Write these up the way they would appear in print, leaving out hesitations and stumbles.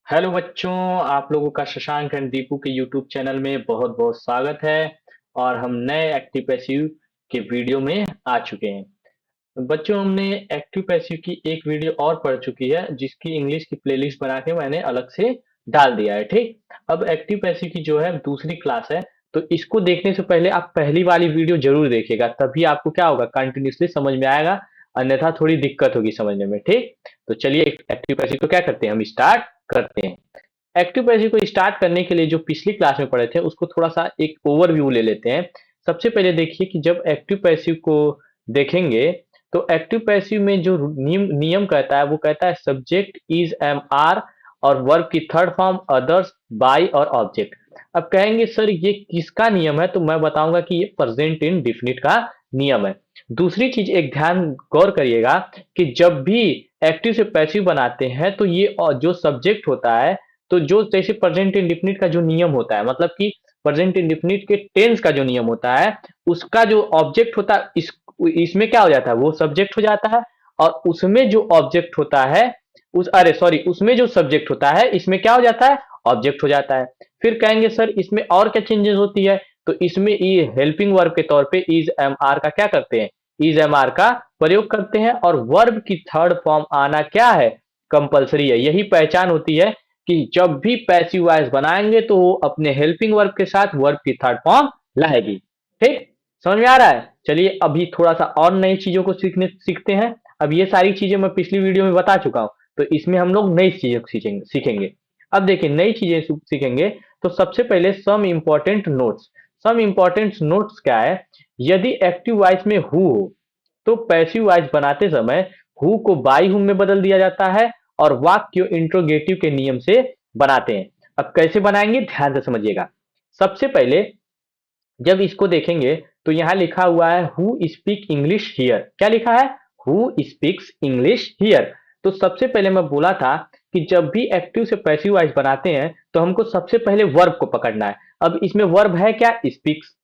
Hello बच्चों, आप लोगों का शशांक एंड दीपू के यूट्यूब चैनल में बहुत बहुत स्वागत है। और हम नए एक्टिव पैसिव के वीडियो में आ चुके हैं। बच्चों, हमने एक्टिव पैसिव की एक वीडियो और पढ़ चुकी है जिसकी इंग्लिश की प्लेलिस्ट बना के मैंने अलग से डाल दिया है। ठीक, अब एक्टिव पैसिव की जो है दूसरी क्लास है, तो इसको देखने से पहले आप पहली वाली वीडियो जरूर देखिएगा, तभी आपको क्या होगा, कंटिन्यूसली समझ में आएगा। अन्यथा थोड़ी दिक्कत होगी समझने में। ठीक, तो चलिए एक्टिव पैसिव को क्या करते हैं, हम स्टार्ट करते हैं। एक्टिव पैसिव को स्टार्ट करने के लिए जो पिछली क्लास में पढ़े थे उसको थोड़ा सा एक ओवरव्यू ले लेते हैं। सबसे पहले देखिए कि जब एक्टिव पैसिव को देखेंगे तो एक्टिव पैसिव में जो नियम नियम कहता है वो कहता है सब्जेक्ट इज एम आर और वर्ब की थर्ड फॉर्म अदर्स बाई और ऑब्जेक्ट। अब कहेंगे सर ये किसका नियम है, तो मैं बताऊंगा कि ये प्रेजेंट इंडेफिनिट का नियम है। दूसरी चीज एक ध्यान गौर करिएगा कि जब भी एक्टिव से पैसिव बनाते हैं तो ये जो सब्जेक्ट होता है, तो जो जैसे प्रेजेंट इंडेफिनिट का जो नियम होता है, मतलब कि प्रेजेंट इंडेफिनिट के टेंस का जो नियम होता है, उसका जो ऑब्जेक्ट होता है इसमें क्या हो जाता है, वो सब्जेक्ट हो जाता है। और उसमें जो ऑब्जेक्ट होता है उसमें जो सब्जेक्ट होता है इसमें क्या हो जाता है, ऑब्जेक्ट हो जाता है। फिर कहेंगे सर इसमें और क्या चेंजेस होती है, तो इसमें ये हेल्पिंग वर्ब के तौर पे इज एम आर का क्या करते हैं, इज एम आर का प्रयोग करते हैं। और वर्ब की थर्ड फॉर्म आना क्या है, कंपलसरी है। यही पहचान होती है कि जब भी पैसिव वॉइस बनाएंगे तो वो अपने हेल्पिंग वर्ब के साथ वर्ब की थर्ड फॉर्म लाएगी। ठीक, समझ में आ रहा है। चलिए अभी थोड़ा सा और नई चीजों को सीखते हैं। अब ये सारी चीजें मैं पिछली वीडियो में बता चुका हूं, तो इसमें हम लोग नई चीजें सीखेंगे। अब देखिए नई चीजें सीखेंगे, तो सबसे पहले some important notes. Some important notes क्या है, यदि एक्टिव वॉइस में हु हो तो पैसिव वॉइस बनाते समय हु को बाई हुम में बदल दिया जाता है और वाक्य इंट्रोगेटिव के नियम से बनाते हैं। अब कैसे बनाएंगे ध्यान से समझिएगा। सबसे पहले जब इसको देखेंगे तो यहां लिखा हुआ है हु स्पीक इंग्लिश हियर। क्या लिखा है, हु स्पीक्स इंग्लिश हियर। तो सबसे पहले मैं बोला था कि जब भी एक्टिव से पैसिव वॉइस बनाते हैं तो हमको सबसे पहले वर्ब को पकड़ना है। अब इसमें वर्ब है क्या, स्पीक्स।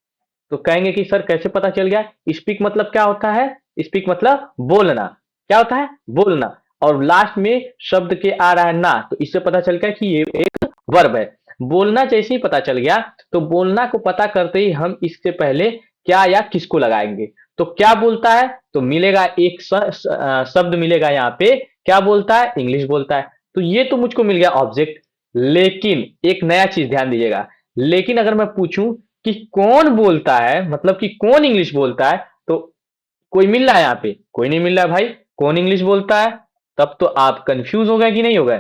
तो कहेंगे कि सर कैसे पता चल गया, स्पीक मतलब क्या होता है, स्पीक मतलब बोलना। क्या होता है, बोलना। और लास्ट में शब्द के आ रहा है ना, तो इससे पता चल गया कि ये एक वर्ब है। बोलना जैसे ही पता चल गया, तो बोलना को पता करते ही हम इससे पहले क्या या किसको लगाएंगे। तो क्या बोलता है, तो मिलेगा एक शब्द मिलेगा यहाँ पे, क्या बोलता है, इंग्लिश बोलता है। तो ये तो मुझको मिल गया ऑब्जेक्ट। लेकिन एक नया चीज ध्यान दीजिएगा, लेकिन अगर मैं पूछूं कि कौन बोलता है, मतलब कि कौन इंग्लिश बोलता है, तो कोई मिल रहा है यहाँ पे, कोई नहीं मिल रहा है भाई। कौन इंग्लिश बोलता है, तब तो आप कंफ्यूज हो गए कि नहीं हो गए।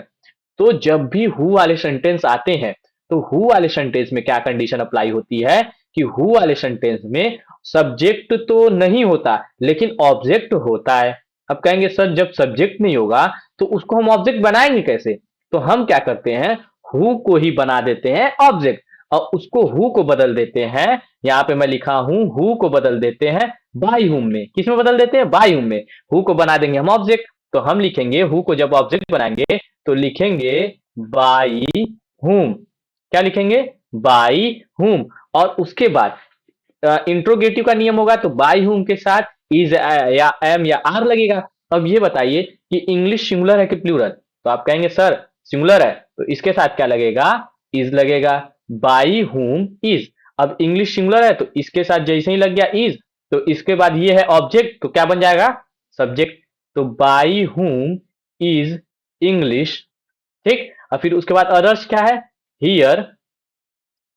तो जब भी हु वाले सेंटेंस आते हैं तो हु वाले सेंटेंस में क्या कंडीशन अप्लाई होती है कि हु वाले सेंटेंस में सब्जेक्ट तो नहीं होता लेकिन ऑब्जेक्ट होता है। अब कहेंगे सर जब सब्जेक्ट नहीं होगा तो उसको हम ऑब्जेक्ट बनाएंगे कैसे, तो हम क्या करते हैं, हु को ही बना देते हैं ऑब्जेक्ट और उसको हु को बदल देते हैं। यहाँ पे मैं लिखा हूं हु को बदल देते हैं बाई हुम में। किसमें बदल देते हैं, बाई हुम में। हु को बना देंगे हम ऑब्जेक्ट, तो हम लिखेंगे हु को जब ऑब्जेक्ट बनाएंगे तो लिखेंगे बाई हुम। क्या लिखेंगे, बाई हुम। और उसके बाद इंट्रोगेटिव का नियम होगा, तो बाई हुम के साथ इज या एम या आर लगेगा। अब ये बताइए कि इंग्लिश सिंगुलर है कि प्लूरल, तो आप कहेंगे सर सिंगुलर है, तो इसके साथ क्या लगेगा, इज लगेगा। बाई हुम इज। अब इंग्लिश सिंगुलर है तो इसके साथ जैसे ही लग गया इज, तो इसके बाद ये है ऑब्जेक्ट, तो क्या बन जाएगा, सब्जेक्ट। तो बाई हुम इज इंग्लिश। ठीक, और फिर उसके बाद अदर्स क्या है, हियर।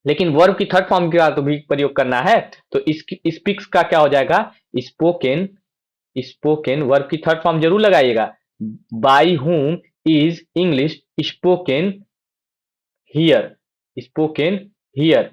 लेकिन वर्ब की थर्ड फॉर्म का तो भी प्रयोग करना है, तो स्पीक्स का क्या हो जाएगा, स्पोकन। स्पोकन वर्ब की थर्ड फॉर्म जरूर लगाइएगा। बाई हुम is English spoken here, spoken here.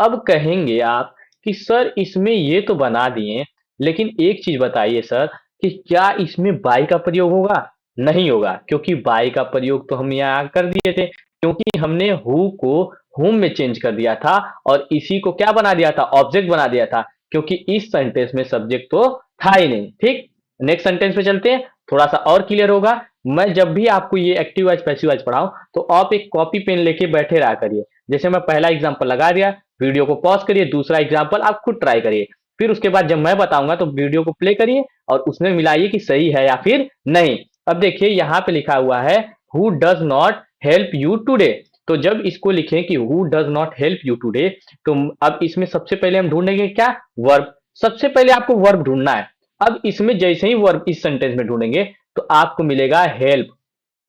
अब कहेंगे आप कि सर इसमें ये तो बना दिए, लेकिन एक चीज बताइए सर कि क्या इसमें बाई का प्रयोग होगा, नहीं होगा, क्योंकि बाई का प्रयोग तो हम यहाँ कर दिए थे, क्योंकि हमने हु को हुम में चेंज कर दिया था और इसी को क्या बना दिया था, ऑब्जेक्ट बना दिया था, क्योंकि इस सेंटेंस में सब्जेक्ट तो था ही नहीं। ठीक, नेक्स्ट सेंटेंस पे चलते हैं, थोड़ा सा और क्लियर होगा। मैं जब भी आपको ये एक्टिव वॉइस पैसिव वॉइस पढ़ाऊं तो आप एक कॉपी पेन लेके बैठे रहा करिए। जैसे मैं पहला एग्जांपल लगा दिया, वीडियो को पॉज करिए, दूसरा एग्जांपल आप खुद ट्राई करिए। फिर उसके बाद जब मैं बताऊंगा तो वीडियो को प्ले करिए और उसमें मिलाइए कि सही है या फिर नहीं। अब देखिए यहाँ पे लिखा हुआ है who does not help you today. तो जब इसको लिखें कि who does not help you today, तो अब इसमें सबसे पहले हम ढूंढेंगे क्या, वर्ब। सबसे पहले आपको वर्ब ढूंढना है। अब इसमें जैसे ही वर्ब इस सेंटेंस में ढूंढेंगे तो आपको मिलेगा हेल्प।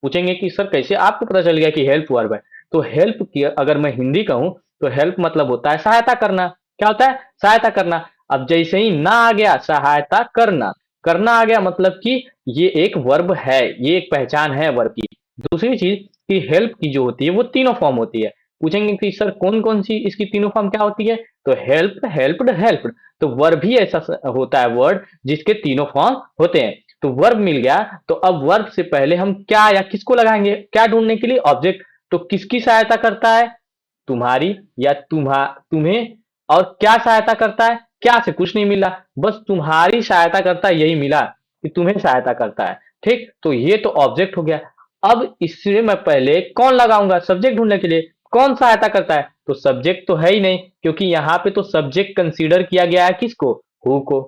पूछेंगे कि सर कैसे आपको पता चल गया कि हेल्प वर्ब है। तो हेल्प की अगर मैं हिंदी कहूं तो हेल्प मतलब होता है सहायता करना। क्या होता है, सहायता करना। अब जैसे ही ना आ गया, सहायता करना, करना आ गया, मतलब कि ये एक वर्ब है, ये एक पहचान है वर्ब की। दूसरी चीज कि हेल्प की जो होती है वो तीनों फॉर्म होती है। पूछेंगे कि सर कौन कौन सी इसकी तीनों फॉर्म क्या होती है, तो हेल्प, हेल्प्ड, हेल्प्ड। तो वर्ब ही ऐसा होता है वर्ड जिसके तीनों फॉर्म होते हैं। तो वर्ब मिल गया। तो अब वर्ब से पहले हम क्या या किसको लगाएंगे, क्या ढूंढने के लिए, ऑब्जेक्ट। तो किसकी सहायता करता है, तुम्हारी या तुम्हें। और क्या सहायता करता है, क्या से कुछ नहीं मिला, बस तुम्हारी सहायता करता है यही मिला कि तुम्हें सहायता करता है। ठीक, तो ये तो ऑब्जेक्ट हो गया। अब इसमें मैं पहले कौन लगाऊंगा सब्जेक्ट ढूंढने के लिए, कौन सहायता करता है, तो सब्जेक्ट तो है ही नहीं, क्योंकि यहां पे तो सब्जेक्ट कंसीडर किया गया है किसको, हु को।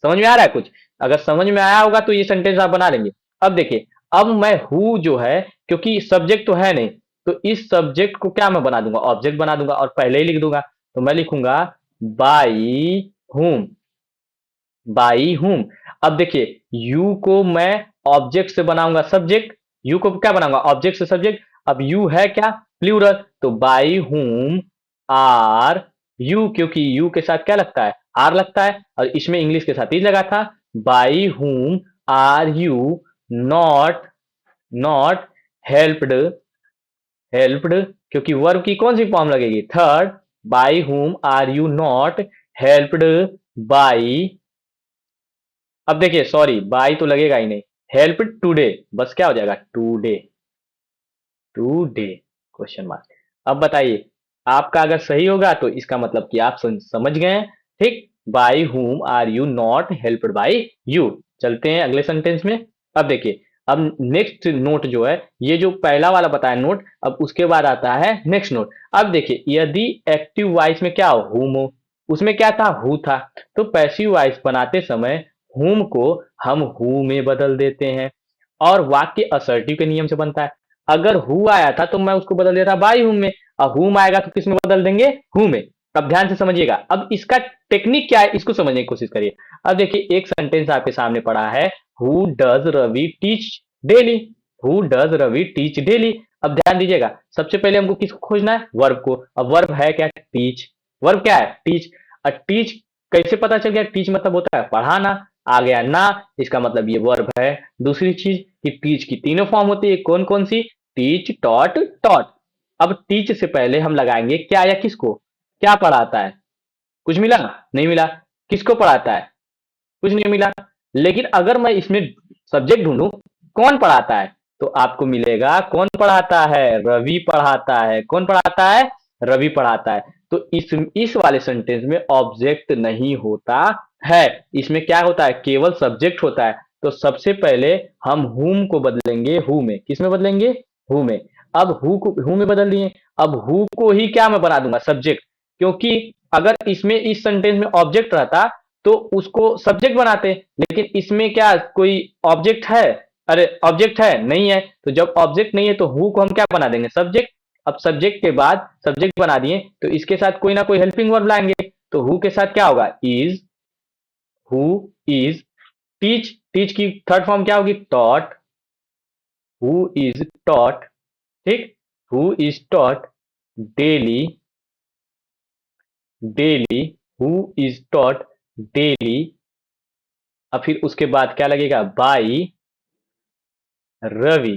समझ में आ रहा है कुछ, अगर समझ में आया होगा तो ये सेंटेंस आप बना लेंगे। अब देखिए, अब मैं हु जो है, क्योंकि सब्जेक्ट तो है नहीं, तो इस सब्जेक्ट को क्या मैं बना दूंगा, ऑब्जेक्ट बना दूंगा और पहले ही लिख दूंगा। तो मैं लिखूंगा बाई हुम, बाई हुम। अब देखिए, यू को मैं ऑब्जेक्ट से बनाऊंगा सब्जेक्ट, यू को क्या बनाऊंगा ऑब्जेक्ट से सब्जेक्ट। अब यू है क्या, प्लूरल, तो बाई हुम आर यू, क्योंकि यू के साथ क्या लगता है, आर लगता है, और इसमें इंग्लिश के साथ ही लगा था। By whom are you not, not helped, helped, क्योंकि वर्ब की कौन सी फॉर्म लगेगी, third. By whom are you not helped by, अब देखिए सॉरी बाई तो लगेगा ही नहीं, हेल्प टुडे, बस क्या हो जाएगा टुडे, टुडे क्वेश्चन मार्क। अब बताइए, आपका अगर सही होगा तो इसका मतलब कि आप समझ गए हैं। ठीक, by whom are you not helped by you. चलते हैं अगले सेंटेंस में। अब देखिए, अब नेक्स्ट नोट जो है, ये जो पहला वाला बताया नोट, अब उसके बाद आता है नेक्स्ट नोट। अब देखिए, यदि एक्टिव वॉइस में क्या हो, हुम हो, उसमें क्या था, हु था, तो पैसिव वॉइस बनाते समय हुम को हम हु में बदल देते हैं, और वाक्य असर्टिव के नियम से बनता है। अगर हु आया था तो मैं उसको बदल देता बाई हुम में, अब हुम आएगा तो किस में बदल देंगे, हु में। अब ध्यान से समझिएगा, अब इसका टेक्निक क्या है इसको समझने की कोशिश करिए। अब देखिए, एक सेंटेंस आपके सामने पड़ा है, who does Ravi teach daily, who does Ravi teach daily. अब ध्यान दीजिएगा, सबसे पहले हमको किसको खोजना है, वर्ब को। अब वर्ब है क्या, टीच, वर्ब क्या है, टीच। और टीच कैसे पता चल गया, टीच मतलब होता है पढ़ाना, आ गया ना, इसका मतलब ये वर्ब है। दूसरी चीज कि टीच की तीनों फॉर्म होती है, कौन कौन सी, टीच, टॉट, टॉट। अब टीच से पहले हम लगाएंगे क्या या किसको, क्या पढ़ाता है, कुछ मिला, नहीं मिला, किसको पढ़ाता है, कुछ नहीं मिला। लेकिन अगर मैं इसमें सब्जेक्ट ढूंढूं, कौन पढ़ाता है, तो आपको मिलेगा कौन पढ़ाता है, रवि पढ़ाता है। कौन पढ़ाता है, रवि पढ़ाता है। तो इस वाले सेंटेंस में ऑब्जेक्ट नहीं होता है, इसमें क्या होता है, केवल सब्जेक्ट होता है। तो सबसे पहले हम हुम को बदलेंगे हु में, किस में बदलेंगे, हु में। अब हु को हु में बदल दिए, अब हु को ही क्या मैं बना दूंगा, सब्जेक्ट, क्योंकि अगर इसमें इस सेंटेंस में ऑब्जेक्ट रहता तो उसको सब्जेक्ट बनाते, लेकिन इसमें क्या कोई ऑब्जेक्ट है, अरे ऑब्जेक्ट है नहीं है, तो जब ऑब्जेक्ट नहीं है तो हु को हम क्या बना देंगे, सब्जेक्ट। अब सब्जेक्ट के बाद सब्जेक्ट बना दिए तो इसके साथ कोई ना कोई हेल्पिंग वर्ब लाएंगे, तो हु के साथ क्या होगा, is, who is, teach, teach की थर्ड फॉर्म क्या होगी, टॉट, हु इज टॉट। ठीक, who is taught daily, daily, who is taught daily. अब फिर उसके बाद क्या लगेगा, बाई रवि।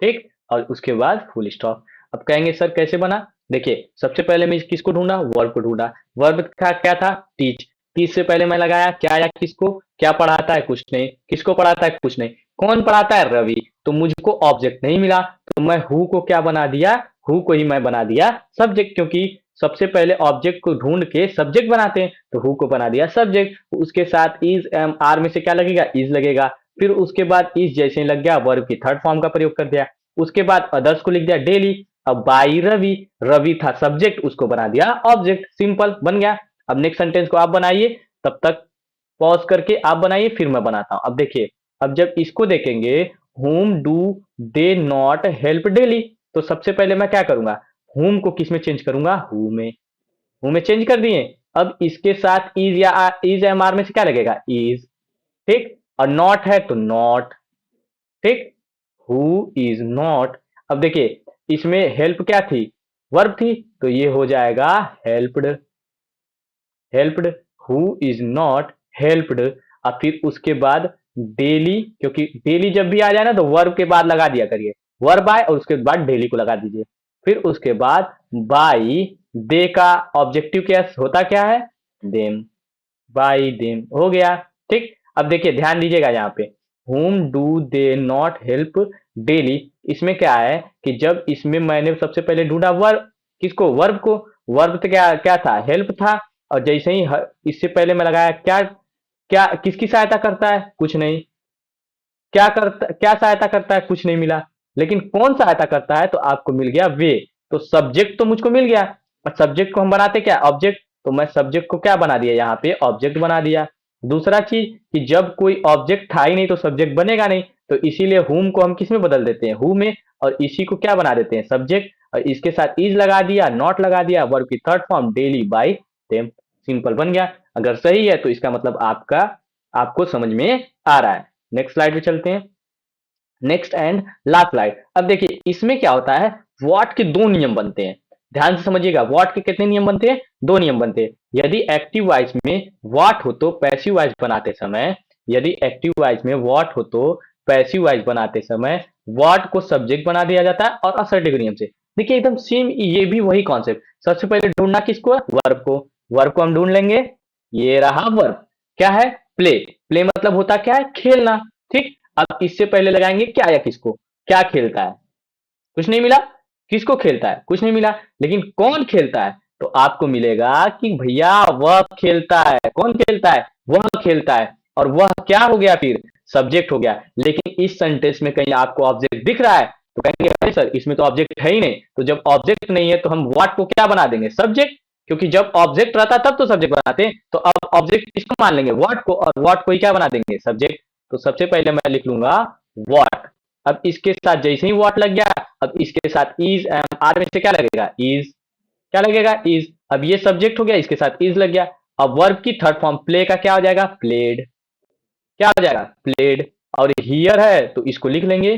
ठीक, और उसके बाद फुल स्टॉप। अब कहेंगे सर कैसे बना, देखिए सबसे पहले मैं किसको ढूंढा, वर्ब को ढूंढा। वर्ब का क्या था, टीच, टीच से पहले मैं लगाया क्या या किसको, क्या पढ़ाता है, कुछ नहीं, किसको पढ़ाता है, कुछ नहीं, कौन पढ़ाता है, रवि। तो मुझको ऑब्जेक्ट नहीं मिला, तो मैं हु को क्या बना दिया, हु को ही मैं बना दिया सब्जेक्ट, क्योंकि सबसे पहले ऑब्जेक्ट को ढूंढ के सब्जेक्ट बनाते हैं, तो हु को बना दिया सब्जेक्ट। उसके साथ इज, एम, आर में से क्या लगेगा, इज लगेगा। फिर उसके बाद इस जैसे ही लग गया, वर्ब की थर्ड फॉर्म का प्रयोग कर दिया। उसके बाद अदर्स को लिख दिया डेली। अब बाई रवि, रवि था सब्जेक्ट, उसको बना दिया ऑब्जेक्ट, सिंपल बन गया। अब नेक्स्ट सेंटेंस को आप बनाइए, तब तक पॉज करके आप बनाइए, फिर मैं बनाता हूं। अब देखिए, अब जब इसको देखेंगे, home do they not help daily, तो सबसे पहले मैं क्या करूंगा, whom को किस में चेंज करूंगा, who में। who में चेंज कर दिए। अब इसके साथ is या is या mr में से क्या लगेगा, is। ठीक, और नॉट है तो नॉट। ठीक, हु इज नॉट। अब देखिए इसमें हेल्प क्या थी, वर्ब थी, तो ये हो जाएगा helped. Helped, who is not helped. अब फिर उसके बाद डेली, क्योंकि डेली जब भी आ जाए ना तो वर्ब के बाद लगा दिया करिए, वर्ब आए और उसके बाद डेली को लगा दीजिए। फिर उसके बाद बाई, दे का ऑब्जेक्टिव क्या होता, क्या है, देम। बाई देम हो गया। ठीक, अब देखिए ध्यान दीजिएगा यहाँ पे, whom do they not help daily, इसमें क्या है कि जब इसमें मैंने सबसे पहले ढूंढा वर्ब, किसको, वर्ब को। वर्ब तो क्या क्या था, हेल्प था। और जैसे ही इससे पहले मैं लगाया क्या, क्या किसकी सहायता करता है, कुछ नहीं। क्या करता, क्या सहायता करता है, कुछ नहीं मिला। लेकिन कौन सहायता करता है, तो आपको मिल गया वे। तो सब्जेक्ट तो मुझको मिल गया, और सब्जेक्ट को हम बनाते क्या, ऑब्जेक्ट। तो मैं सब्जेक्ट को क्या बना दिया, यहाँ पे ऑब्जेक्ट बना दिया। दूसरा चीज कि जब कोई ऑब्जेक्ट था ही नहीं तो सब्जेक्ट बनेगा नहीं, तो इसीलिए हुम को हम किस में बदल देते हैं, हु में। और इसी को क्या बना देते हैं, सब्जेक्ट। और इसके साथ इज लगा दिया, नॉट लगा दिया, वर्ब की third form daily by them, simple बन गया। अगर सही है तो इसका मतलब आपका, आपको समझ में आ रहा है। नेक्स्ट स्लाइड पे चलते हैं। Next and last slide. अब देखिए इसमें क्या होता है, व्हाट के दो नियम बनते हैं। ध्यान से समझिएगा, व्हाट के कितने नियम बनते हैं, दो नियम बनते हैं। यदि एक्टिव वॉइस में व्हाट हो तो पैसिव वॉइस बनाते समय, यदि एक्टिव वॉइस में व्हाट हो तो पैसिव वॉइस बनाते समय व्हाट को सब्जेक्ट बना दिया जाता है और असर्टिव नियम से। देखिए एकदम सेम, ये भी वही कॉन्सेप्ट। सबसे पहले ढूंढना किसको है, वर्ब को। वर्ब को हम ढूंढ लेंगे, ये रहा वर्ब, क्या है, प्ले। प्ले मतलब होता क्या है, खेलना। ठीक, अब इससे पहले लगाएंगे क्या या किसको, क्या खेलता है, कुछ नहीं मिला। किसको खेलता है, कुछ नहीं मिला। लेकिन कौन खेलता है, तो आपको मिलेगा कि भैया वह खेलता है। कौन खेलता है, वह खेलता है। और वह क्या हो गया, फिर सब्जेक्ट हो गया। लेकिन इस सेंटेंस में कहीं आपको ऑब्जेक्ट दिख रहा है, तो कहेंगे अरे सर इसमें तो ऑब्जेक्ट है ही नहीं। तो जब ऑब्जेक्ट नहीं है तो हम व्हाट को क्या बना देंगे, सब्जेक्ट। क्योंकि जब ऑब्जेक्ट रहता तब तो सब्जेक्ट बनाते हैं। तो अब ऑब्जेक्ट किसको मान लेंगे, व्हाट को, और व्हाट को ही क्या बना देंगे, सब्जेक्ट। तो सबसे पहले मैं लिख लूंगा व्हाट। अब इसके साथ जैसे ही व्हाट लग गया, अब इसके साथ इज, आर में से क्या लगेगा, इज। क्या लगेगा, इज। अब ये सब्जेक्ट हो गया, इसके साथ इज लग गया। अब वर्ब की थर्ड फॉर्म प्ले का क्या हो जाएगा, प्लेड। क्या हो जाएगा, प्लेड। और हियर है तो इसको लिख लेंगे,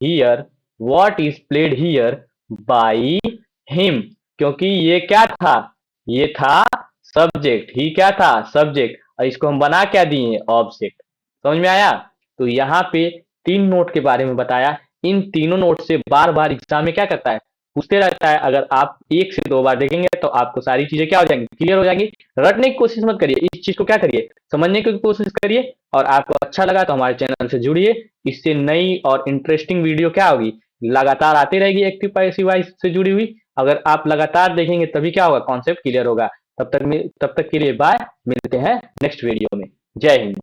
here what is played here by him. क्योंकि ये क्या था, ये था सब्जेक्ट। ही क्या था, सब्जेक्ट। और इसको हम बना क्या दिए, ऑब्जेक्ट। समझ में आया। तो यहाँ पे तीन नोट के बारे में बताया। इन तीनों नोट से बार बार एग्जाम में क्या करता है, पूछते रहता है। अगर आप एक से दो बार देखेंगे तो आपको सारी चीजें क्या हो जाएंगी, क्लियर हो जाएंगी। रटने की कोशिश मत करिए, इस चीज को क्या करिए, समझने की कोशिश करिए। और आपको अच्छा लगा तो हमारे चैनल से जुड़िए। इससे नई और इंटरेस्टिंग वीडियो क्या होगी, लगातार आती रहेगी एक्टिव पैसिव वॉइस से जुड़ी हुई। अगर आप लगातार देखेंगे तभी क्या होगा, कॉन्सेप्ट क्लियर होगा। तब तक के लिए बाय, मिलते हैं नेक्स्ट वीडियो में। जय हिंद।